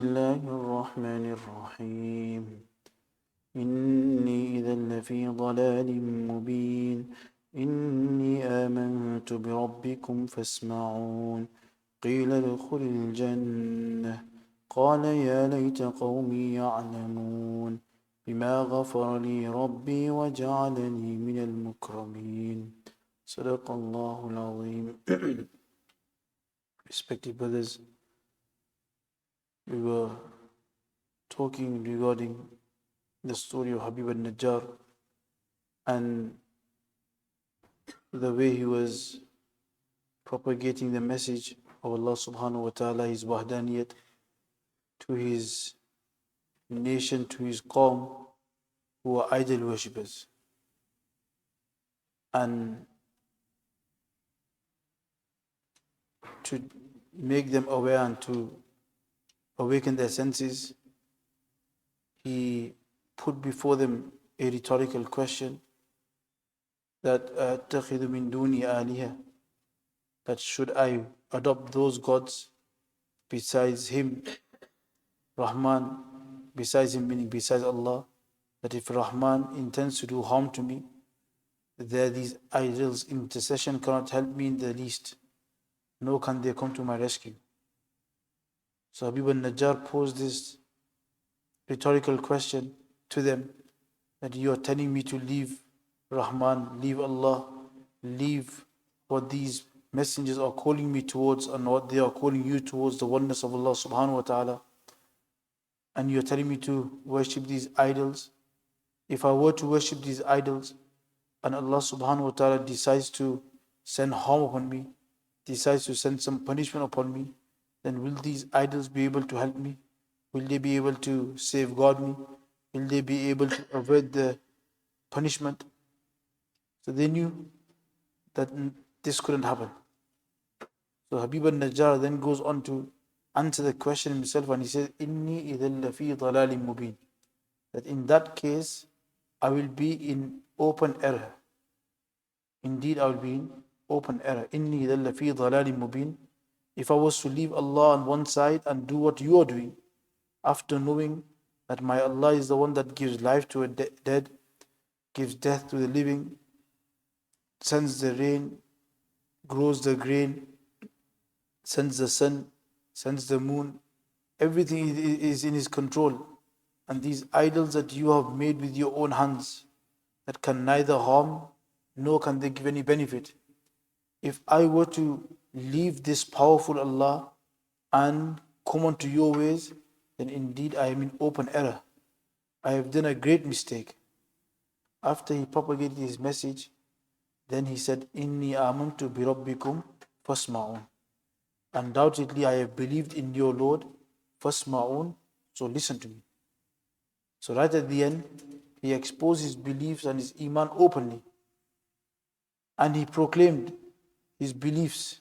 الله الرحمن الرحيم إني إذا لفي ضلال مبين إني آمنت بربكم فاسمعون قيل ادخل الجنة قال يا ليت قومي يعلمون بما غفر لي ربي وجعلني من المكرمين صدق الله العظيم. Respected brothers, we were talking regarding the story of Habib al-Najjar and the way he was propagating the message of Allah subhanahu wa ta'ala, his wahdaniyat, to his nation, to his qawm, who are idol worshippers. And to make them aware and to awaken their senses, he put before them a rhetorical question that أَتَّخِذُ مِن دُونِ آلِهَةً, that should I adopt those gods besides him, Rahman, besides him meaning besides Allah, that if Rahman intends to do harm to me, these idols' intercession cannot help me in the least, nor can they come to my rescue. So Habib al-Najjar posed this rhetorical question to them, that you are telling me to leave Rahman, leave Allah, leave what these messengers are calling me towards and what they are calling you towards, the oneness of Allah subhanahu wa ta'ala, and you're telling me to worship these idols. If I were to worship these idols and Allah subhanahu wa ta'ala decides to send harm upon me, decides to send some punishment upon me, then will these idols be able to help me? Will they be able to safeguard me? Will they be able to avert the punishment? So they knew that this couldn't happen. So Habib al-Najjar then goes on to answer the question himself, and he says, Inni idhal lafi dhalalim mubin, that in that case I will be in open error. Indeed, I will be in open error. Inni idhal lafi dhalalim mubin. If I was to leave Allah on one side and do what you are doing, after knowing that my Allah is the one that gives life to the dead, gives death to the living, sends the rain, grows the grain, sends the sun, sends the moon, everything is in his control. And these idols that you have made with your own hands, that can neither harm nor can they give any benefit. If I were to leave this powerful Allah and come onto your ways, then indeed I am in open error. I have done a great mistake. After he propagated his message, then he said, Inni amantu bi rabbikum fasma'un. Undoubtedly I have believed in your Lord, fasma'un, so listen to me. So right at the end, he exposed his beliefs and his iman openly. And he proclaimed his beliefs,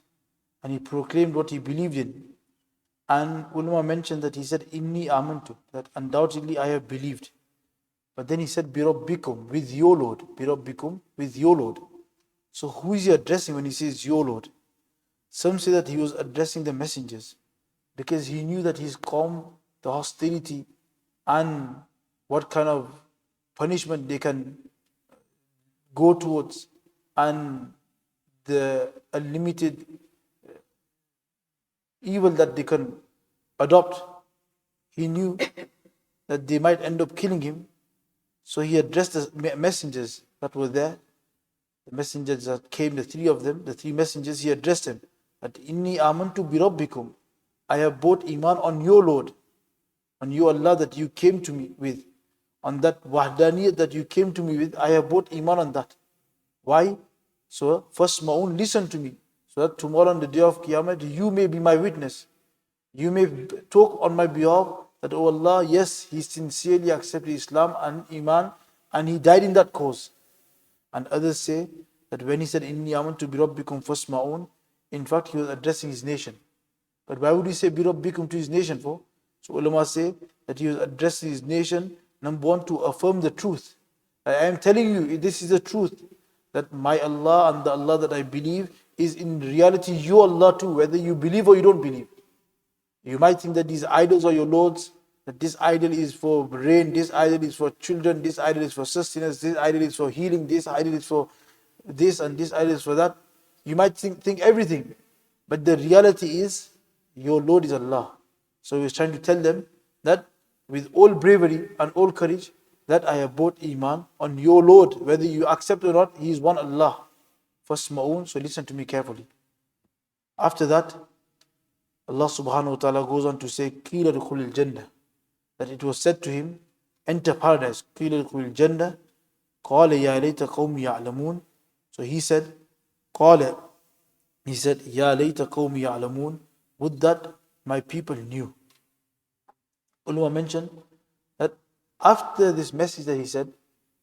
and he proclaimed what he believed in. And ulama mentioned that he said, Inni amantu, that undoubtedly I have believed. But then he said, Birabbikum, with your Lord. Birabbikum, with your Lord. So who is he addressing when he says your Lord? Some say that he was addressing the messengers, because he knew that his qawm, the hostility and what kind of punishment they can go towards, and the unlimited evil that they can adopt. He knew that they might end up killing him. So he addressed the messengers that were there. The messengers that came, the three of them, the three messengers, he addressed them. That Inni amantu bi rabbikum, I have brought iman on your Lord, on your Allah that you came to me with, on that wahdaniyat that you came to me with, I have brought iman on that. Why? So first ma'un, listen to me, so that tomorrow on the day of Qiyamah, you may be my witness. You may talk on my behalf that, oh Allah, yes, he sincerely accepted Islam and Iman, and he died in that cause. And others say that when he said, Inni amantu bi rabbikum fasma'un, in fact, he was addressing his nation. But why would he say bi rabbikum to his nation for? So ulama say that he was addressing his nation, number one, to affirm the truth. I am telling you, this is the truth, that my Allah and the Allah that I believe is in reality your Allah too, whether you believe or you don't believe. You might think that these idols are your lords, that this idol is for rain, this idol is for children, this idol is for sustenance, this idol is for healing, this idol is for this, and this idol is for that. You might think everything, but the reality is your Lord is Allah. So he's trying to tell them that with all bravery and all courage, that I have brought Iman on your Lord, whether you accept or not, He is one Allah. First Ma'un, so listen to me carefully. After that, Allah subhanahu wa ta'ala goes on to say, Qila dukhulil jannah, that it was said to him, enter paradise. Qila dukhulil jannah, qala ya layta qawmi ya'lamun. So he said, qala, he said, ya layta qawmi ya'lamun, would that my people knew. Ulama mentioned that after this message that he said,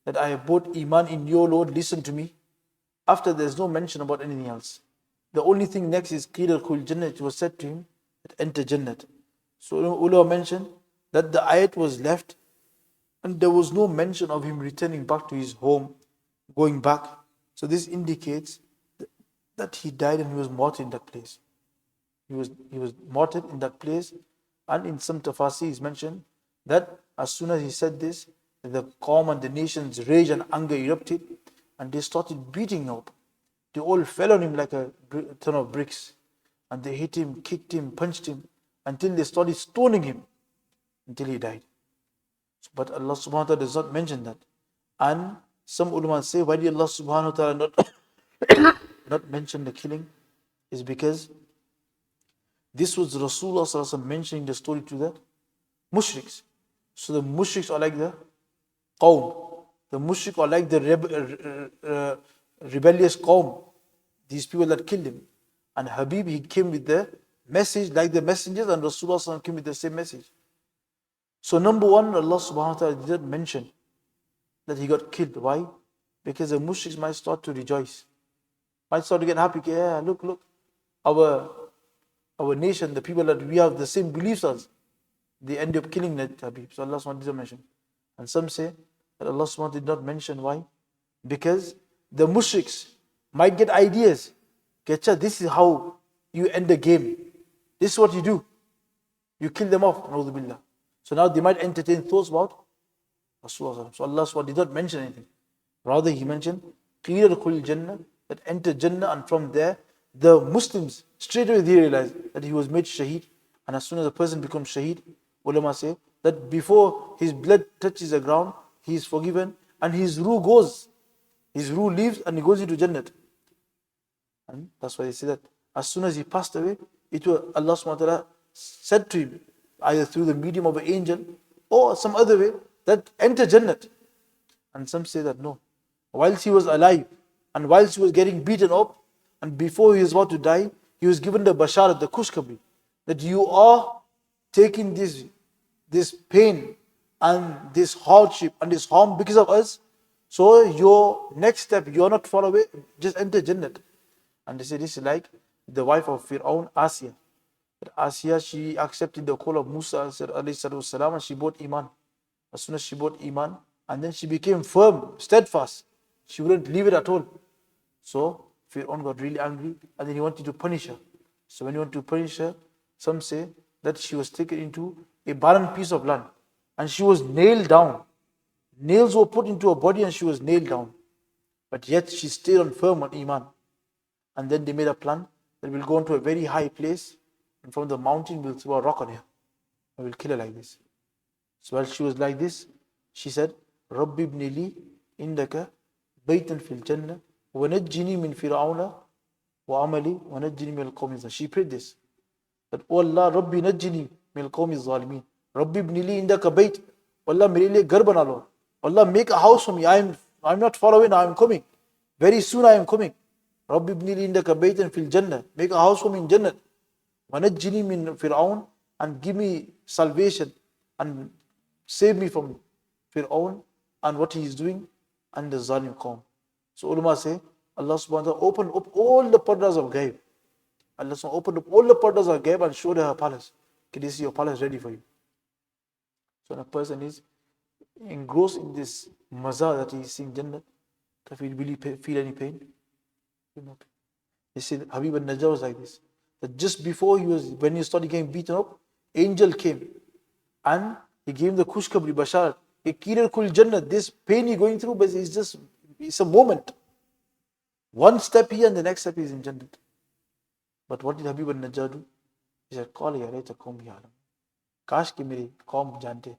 that I have brought Iman in your Lord, listen to me. After there's no mention about anything else. The only thing next is Qila dukhulil jannah. It was said to him that enter Jannat. So ulama mentioned that the ayat was left and there was no mention of him returning back to his home, going back. So this indicates that he died and he was martyred in that place. He was martyred in that place. And in some tafsir is mentioned that as soon as he said this, the Qawm and the nation's rage and anger erupted and they started beating him up. They all fell on him like a ton of bricks. And they hit him, kicked him, punched him until they started stoning him until he died. But Allah subhanahu wa ta'ala does not mention that. And some ulama say, why did Allah subhanahu wa ta'ala not mention the killing? Is because this was Rasulullah sallallahu alaihi wasallam mentioning the story to the mushriks. So the mushriks are like the qawm. The mushriks are like the rebellious qawm. These people that killed him. And Habib, he came with the message like the messengers, and Rasulullah came with the same message. So number one, Allah subhanahu wa ta'ala didn't mention that he got killed. Why? Because the mushriks might start to rejoice. Might start to get happy. Yeah, look. Our nation, the people that we have the same beliefs as, they end up killing that Habib. So Allah subhanahu wa ta'ala didn't mention. And some say that Allah subhanahu wa ta'ala did not mention. Why? Because the mushriks might get ideas. Getcha, this is how you end the game. This is what you do. You kill them off. So now they might entertain thoughts about Rasulullah. So Allah SWT did not mention anything. Rather, He mentioned Qila dukhulil jannah, that enter Jannah, and from there the Muslims straight away they realized that he was made shaheed. And as soon as a person becomes shaheed, ulama say that before his blood touches the ground, he is forgiven and his ruh goes. His ruh leaves and he goes into Jannat. And that's why they say that as soon as he passed away, it was Allah subhanahu wa ta'ala said to him, either through the medium of an angel or some other way, that enter Jannat. And some say that no. Whilst he was alive and whilst he was getting beaten up and before he was about to die, he was given the basharat, the kushkabri, that you are taking this pain and this hardship and this harm because of us. So your next step, you are not far away, just enter Jannat. And they say this is like the wife of Fir'aun, Asiya. Asiya, she accepted the call of Musa alayhi and she bought Iman. As soon as she bought Iman, and then she became firm, steadfast. She wouldn't leave it at all. So Fir'aun got really angry and then he wanted to punish her. So when he wanted to punish her, some say that she was taken into a barren piece of land and she was nailed down. Nails were put into her body and she was nailed down. But yet she stayed on firm on Iman. And then they made a plan that we'll go into a very high place and from the mountain we'll throw a rock on her and we'll kill her like this. So while she was like this, she said, Rabbi ibn li indaka baytan fil jannah wa najjini min fir'auna wa amali wa najjini min al-qawmi. She prayed this, that oh Allah, Rabbi najjini min al-qawmi zalimin. Rabbi ibn li indaka bayt. Allah, mere liye ghar bana lo. Allah, make a house for me. I'm not far away now, I'm coming. Very soon I am coming. Rabbi ibn li indaka baytan fil jannah. Make a house for me in Jannah. Wa najjini min fir'aun, and give me salvation and save me from Fir'aun and what he is doing and the Zalim Qawm. So ulama say, Allah subhanahu wa ta'ala opened up all the pardas of Ghaib. Allah subhanahu wa ta'ala opened up all the pardas of Ghaib and showed her palace. Can you see your palace ready for you? So when a person is engrossed in this mazar that he is seeing Jannah, does he really feel any pain? They say Habib al-Najjar was like this. That just before when he started getting beaten up, angel came and he gave him the Khushkabri Basharat. Kira Kul Jannah, this pain you're going through, but it's a moment. One step here and the next step is in Jannah. But what did Habib al-Najjar do? He said, Qala ya layta qawmi ya'lamun. Kash ki meri qawm jante.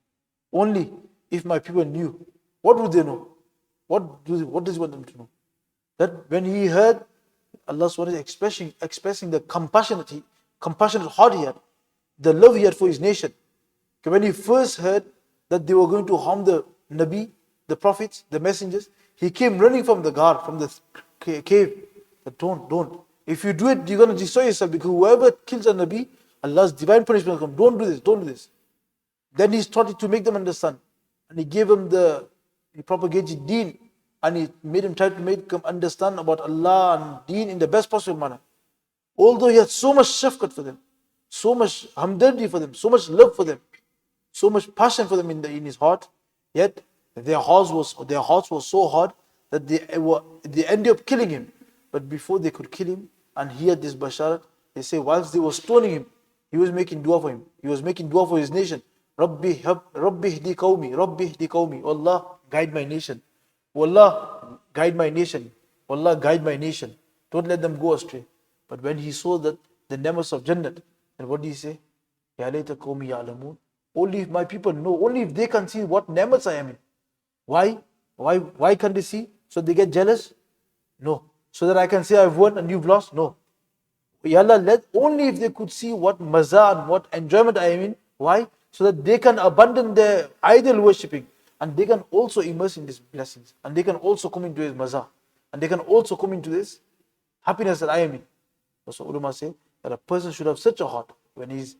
Only if my people knew. What would they know? What does he want them to know? That when he heard Allah SWT is expressing the compassionate heart he had, the love he had for his nation. When he first heard that they were going to harm the Nabi, the prophets, the messengers, he came running from the guard, from the cave. That don't. If you do it, you're going to destroy yourself, because whoever kills a Nabi, Allah's divine punishment will come. Don't do this. Then he started to make them understand. And he gave them he propagated deen. And he made him try to make them understand about Allah and deen in the best possible manner. Although he had so much shafqat for them, so much hamdardi for them, so much love for them, so much passion for them in his heart, yet their hearts were so hard that they ended up killing him. But before they could kill him, and he had this basharat, they say whilst they were stoning him, he was making dua for him. He was making dua for his nation. Rabbi hdi qawmi. Allah, guide my nation. Wallah, guide my nation. Wallah, guide my nation. Don't let them go astray. But when he saw that the ne'mas of Jannat, then what did he say? Ya layta qawmi ya'lamun. Only if my people know, only if they can see what ne'mas I am in. Why can't they see? So they get jealous? No. So that I can say I've won and you've lost? No. Ya Allah, only if they could see what maza and what enjoyment I am in. Why? So that they can abandon their idol worshipping, and they can also immerse in these blessings, and they can also come into his maza, and they can also come into this happiness that I am in. So ulama say that a person should have such a heart when he's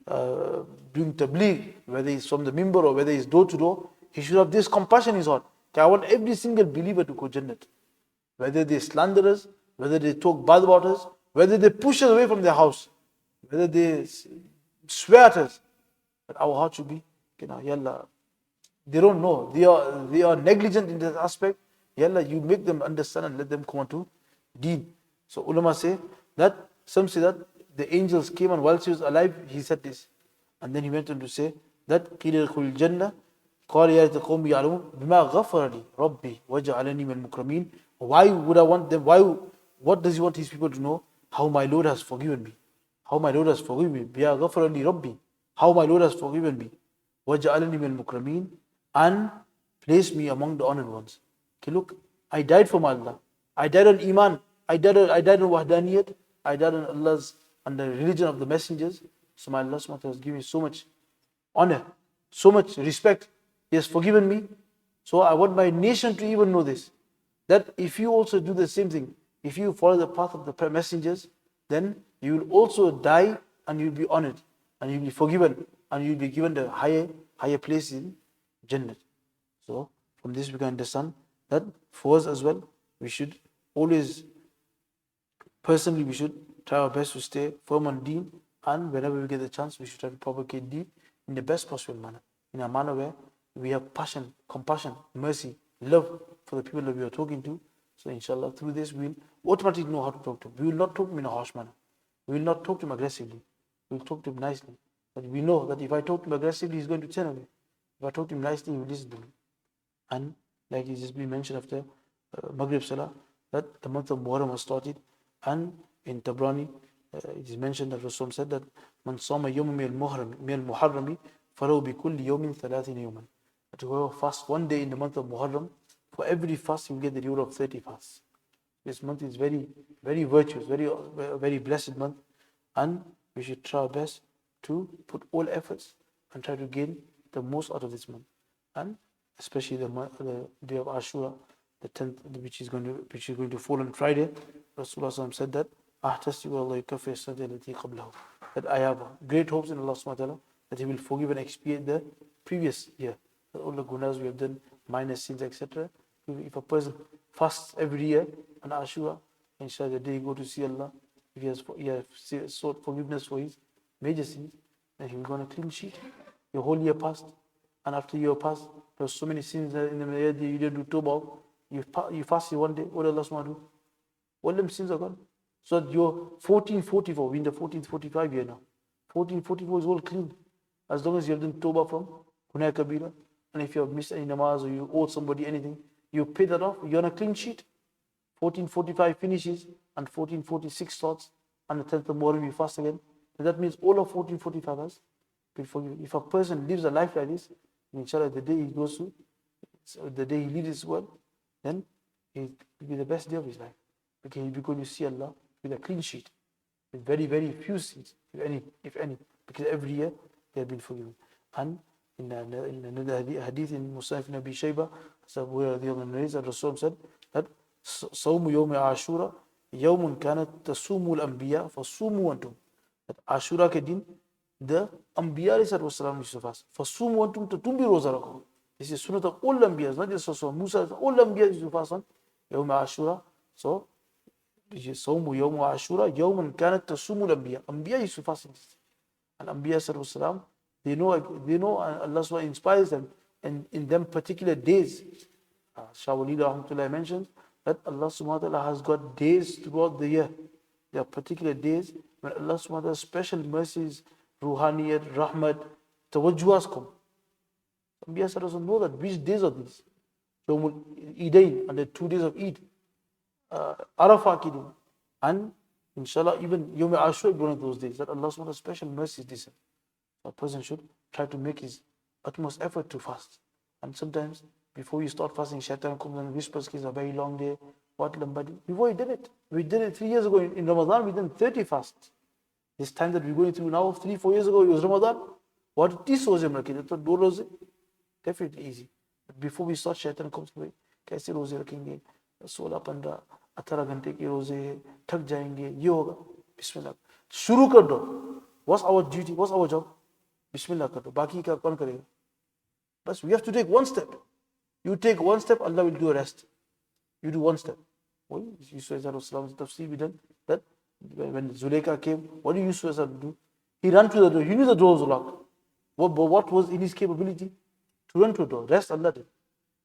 doing tabligh, whether he's from the mimbar or whether he's door to door. He should have this compassion in his heart. I want every single believer to go Jannat. Whether they slander us, whether they talk bad about us, whether they push us away from their house, whether they swear at us, but our heart should be, Yalla. They don't know. They are negligent in that aspect. Yalla, you make them understand and let them come on to deen. So ulama say that, some say that the angels came, and whilst he was alive, he said this. And then he went on to say that قِيلَ الْخُلْ الْجَنَّةِ قَالَ يَا لَيْتَ قَوْمِي يَعْلَمُونَ بِمَا غَفَرَ لِي رَبِّي وَجَعَلَنِي مِنَ الْمُكْرَمِينَ. Why would I want them? What does he want his people to know? How my Lord has forgiven me. How my Lord has forgiven me. بِمَا غَفَرَ لِي رَبِّي. How my Lord has forgiven me. وَجَعَلَنِي مِنَ الْمُكْرَمِينَ. And placed me among the honored ones. Okay, look, I died for Allah. I died on Iman. I died on Wahdaniyat. I died on Allah's, and the religion of the messengers. So my Allah SWT has given me so much honor, so much respect. He has forgiven me. So I want my nation to even know this. That if you also do the same thing, if you follow the path of the messengers, then you will also die and you will be honored, and you will be forgiven, and you will be given the higher place in Jannah. So from this we can understand that for us as well, we should always, personally, we should try our best to stay firm on deen, and whenever we get the chance, we should try to propagate deen in the best possible manner, in a manner where we have passion, compassion, mercy, love for the people that we are talking to. So inshallah, through this, we will automatically know how to talk to him. We will not talk to him in a harsh manner. We will not talk to him aggressively. We will talk to him nicely. But we know that if I talk to him aggressively, he's going to turn away. If I talk to him nicely, he will listen to me. And like it just been mentioned after Maghrib Salah, that the month of Muharram has started, and in Tabrani, it is mentioned that Rasul said that Man sama yawma min al-muharrami falahu bi kulli yawmin 30 yawman. That whoever fasts one day in the month of Muharram, for every fast you will get the reward of 30 fasts. This month is very, very virtuous, very blessed month, and we should try our best to put all efforts and try to gain the most out of this month. And especially the day of Ashura, the 10th, which is going to fall on Friday. Rasulullah said that that I have great hopes in Allah subhanahu wa ta'ala that He will forgive and expiate the previous year, all the gunas we have done, minor sins, etc. If a person fasts every year on Ashura, inshallah, the day he go to see Allah, if he has sought forgiveness for his major sins, then he will go on a clean sheet. Your whole year passed, and after your passed, there were so many sins in the year that you didn't do tawbah. You fasted one day, what did Allah subhanahu wa ta'ala do? All them sins are gone. So you're 1444, we're in the 1445 year now. 1444 is all clean. As long as you have done tawbah from Gunaya Kabira, and if you have missed any namaz or you owe somebody anything, you pay that off, you're on a clean sheet. 1445 finishes and 1446 starts, and the 10th of Muharram you fast again. And that means all of 1445 has been forgiven. If a person lives a life like this, inshallah, the day he goes to, the day he leaves this world, then it will be the best day of his life. Because he'll be going to see Allah with a clean sheet, with very, very few sins, if any, because every year they have been forgiven. And in another hadith in Musaf ibn Abi Shayba, the Rasul said that صوم يوم عاشوراء يوم كانت تصوم الأنبياء فصوموا أنتم. That Ashura ke din, the Anbiya used to fast. فصوموا أنتم to tum bhi roza rakho. This is sunnah of all Anbiyas, not just Rasul. Musa, all Anbiya used to fast on يوم Ashura. So صوم يوم عاشوراء يوم كانت تصوم الأنبياء. Anbiya used to fast in this. And Anbiya they know Allah SWT inspires them, and in them particular days, Shah Walid Rahmatullah mentions that Allah subhanahu wa ta'ala has got days throughout the year. There are particular days when Allah subhanahu wa ta'ala's special mercies, Ruhaniyat, Rahmat, Tawajjuhas come. Anbiya doesn't know that which days are these. Yawmul Eidain, and the 2 days of Eid, Arafah Kidin, and inshallah even Yawm Ashura, one of those days that Allah subhanahu wa ta'ala's special mercies descend. A person should try to make his utmost effort to fast. And sometimes, before you start fasting, shaitan comes and whispers, it's a very long day. What lambadi? Before he did it. We did it 3 years ago. In Ramadan, we did 30 fasts. This time that we're going through now, 3-4 years ago, it was Ramadan. What is roze rakhe? So 2 roze? Definitely easy. But before we start, shaitan comes, kaise roze rakhenge? 16-15, 18 ghante ke roze hai. Thak jayenge. Ye hoga. Bismillah. Shuru kar do. What's our duty? What's our job? Bismillah kar do. Baki ka kaun karega? But we have to take one step. You take one step, Allah will do the rest. You do one step. Yusuf Islam's tafsir we done that when Zuleika came, what did Yusuf do? He ran to the door. He knew the door was locked. What was in his capability? To run to the door. Rest Allah did.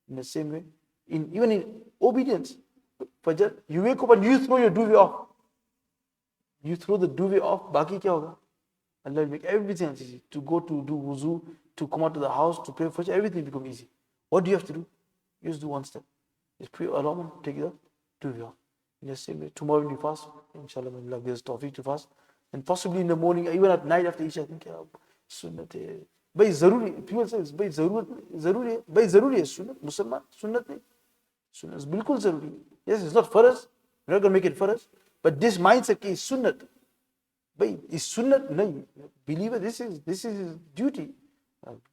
In the same way, even in obedience, you wake up and you throw your duvet off. You throw the duvet off, baki kya hoga? Allah will make everything else easy. To go to do wuzu, to come out to the house, to pray for everything become easy. What do you have to do? You just do one step. Just pray alarm and take it up, do it off. In the same way, tomorrow when you fast, inshallah, when Allah gives tawfiq to fast, and possibly in the morning, even at night after Isha, I think, sunnat hai. Bhai zaruri, people say, bhai zaruri hai. Bhai zaruri hai sunnat, Musliman, sunnat nahi. Sunnat is bilkul zaruri. Yes, it's not for us. We're not going to make it for us. But this mindset is sunnat. Bhai, is sunnat nahi. Believer, this is his duty.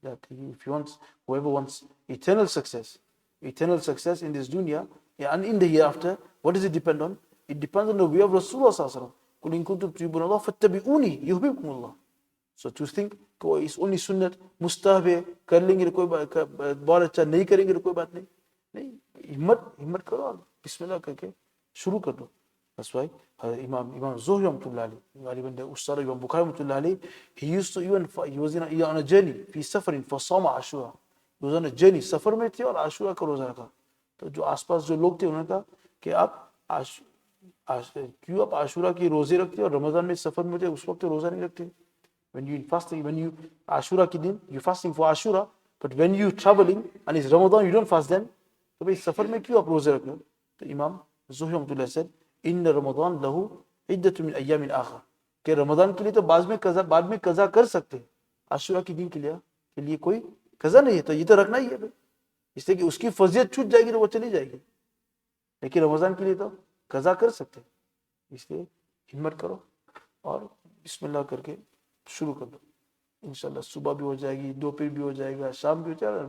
That if he wants, whoever wants eternal success in this dunya and in the hereafter, what does it depend on? It depends on the way of Rasulullah sallallahu alaihi wasallam. So to think it's only sunnat, mustahab hai, kar lenge koi bahut acha, nahi karenge koi baat nahi. Himmat karo, bismillah karke shuru kar do. That's why Imam Zuhri Rahmatullah alayhi, the Ustad Imam Bukhari Rahmatullah alayhi, he used to he was on a journey, he suffering for Sawma Ashura. He was on a journey, safar mein the aur Ashura ka roza rakha. तो जो आसपास जो लोग थे उन्होंने कहा कि आप क्यों आप आशुरा की रोजे रखते हो और रमजान में सफर में थे उस वक्त रोजा नहीं रखते? When you fasting, when you Ashura ki din, you fasting for Ashura, but when you traveling and it's Ramadan, you don't fast then. तो भाई सफर में क्यों आप रोजे रखते हो? तो इमाम ज़ुहरी रहमतुल्लाह said, इन रमजान लहू इद्दतु मिन अय्यामिन आखर, कि रमजान के लिए तो बाद में कज़ा कर सकते हैं, आशुरा की दिन के लिए कोई कज़ा नहीं है, तो ये तो रखना ही है भाई, इसलिए कि उसकी फजीयत छूट जाएगी तो वो चली जाएगी, लेकिन रमजान के लिए तो कज़ा कर सकते हैं, इसलिए हिम्मत करो और बिस्मिल्लाह करके शुरू कर दो, इंशाल्लाह सुबह भी हो जाएगी, दोपहर भी हो जाएगा, शाम भी हो जाएगा,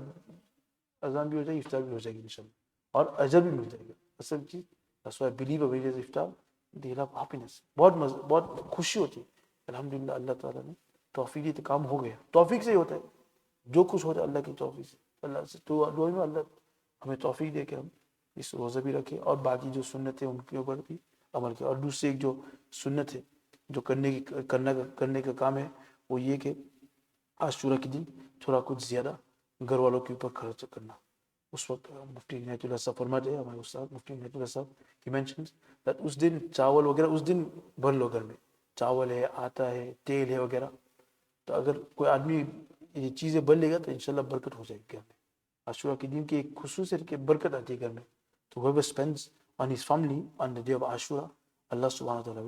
अज़ान भी हो जाएगी, इफ्तार भी हो जाएगी इंशाल्लाह, और अजर भी मिल जाएगा। असल चीज़ that's why I believe a various iftar, they have happiness, बहुत खुशी होती है। अल्हम्दुलिल्लाह अल्लाह ताला ने तौफीक दी तो काम हो गया, तौफीक से ही होता है, जो कुछ होता है अल्लाह की तौफीक से, अल्लाह से तो दुआ में अल्लाह हमें तौफीक दे के हम इस रोज़ा भी रखें और बाकी जो सुन्नत है उनके ऊपर भी अमल करें। और दूसरी एक जो सुन्नत है जो करने का काम है वो ये कि आशूरा के दिन थोड़ा कुछ ज़्यादा घर वालों के ऊपर खर्च करना। उस वक्त मुफ्ती इनायतुल्लाह साहब फरमाते हैं, हमारे उस्ताद मुफ्ती इनायतुल्लाह साहब, he mentions that उस दिन चावल वगैरह उस दिन भर लो घर में, चावल है, आटा है, तेल है वगैरह, تو اگر کوئی آدمی یہ چیزیں بن لے گا تو انشاءاللہ برکت ہو جائے گی گھر میں. عاشورہ کے دن کی ایک خصوصیت کہ برکت آتی ہے گھر میں. تو whoever spends on his family on the day of Ashura, Allah subhanahu wa ta'ala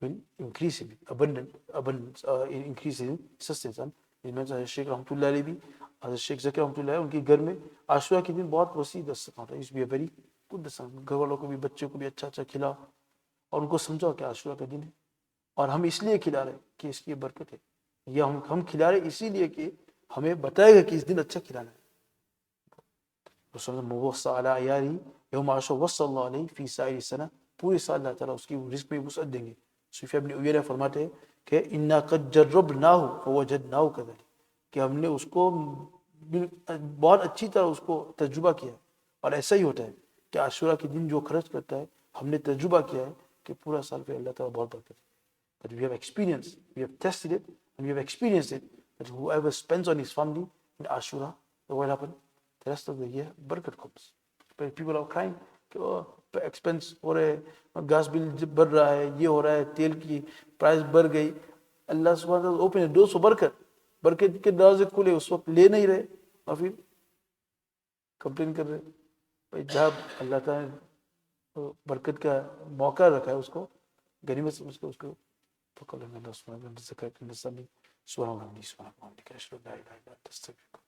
will increase him abundance, increase his sustenance. And حضرت شیخ رحمۃ اللہ علیہ بھی, حضرت شیخ ذکر رحمۃ اللہ علیہ, ان کے گھر میں عاشورہ کے دن بہت وسیع دسترخوان ہوتا ہے. اس بھی ویری گڈ دسترخوان, گھر والوں کو بھی بچوں کو بھی اچھا اچھا کھلاؤ اور ان کو سمجھاؤ کہ عاشورہ کا دن ہے اور ہم اس لیے کھلا رہے ہیں کہ اس کی برکت ہے, یا ہم کھلا رہے اسی لیے کہ ہمیں بتائے گا کہ اس دن اچھا کھلانا ہے. رسول اللہ موصى علی عیاری یوم عاشور وصلی اللہ علیہ فی سائر السنہ, پورے سال اللہ تعالیٰ اس کی رزق میں وسعت دیں گے. سفیان بن عیینہ فرماتے ہیں کہ انا قد جربناہ فوجدناہ کذلک, کہ ہم نے اس کو بہت اچھی طرح اس کو تجربہ کیا اور ایسا ہی ہوتا ہے کہ عاشورہ کے دن جو خرچ کرتا ہے ہم نے تجربہ کیا ہے کہ پورا سال پہ اللہ تعالیٰ بہت برکت ہے. But we have experienced, we have tested it, and we have experienced it, that whoever spends on his family in Ashura, what will happen? The rest of the year, barakat comes. But people are crying, expense ہو رہے ہیں, gas بل بڑھ رہا ہے, یہ ہو رہا ہے, تیل کی پرائز بڑھ گئی. اللہ سبحانہ وتعالی اوپن ڈورز فار برکت کے دروازے کھلے, اس وقت لے نہیں رہے اور پھر کمپلین کر رہے. بھائی جب اللہ تعالیٰ نے برکت کا موقع رکھا ہے اس کو غنیمت سمجھ کے اس کو فقل اللہ سبحانہ وتعالی سبحان اللہ سبحان اللہ اشهد ان لا اله الا انت استغفرك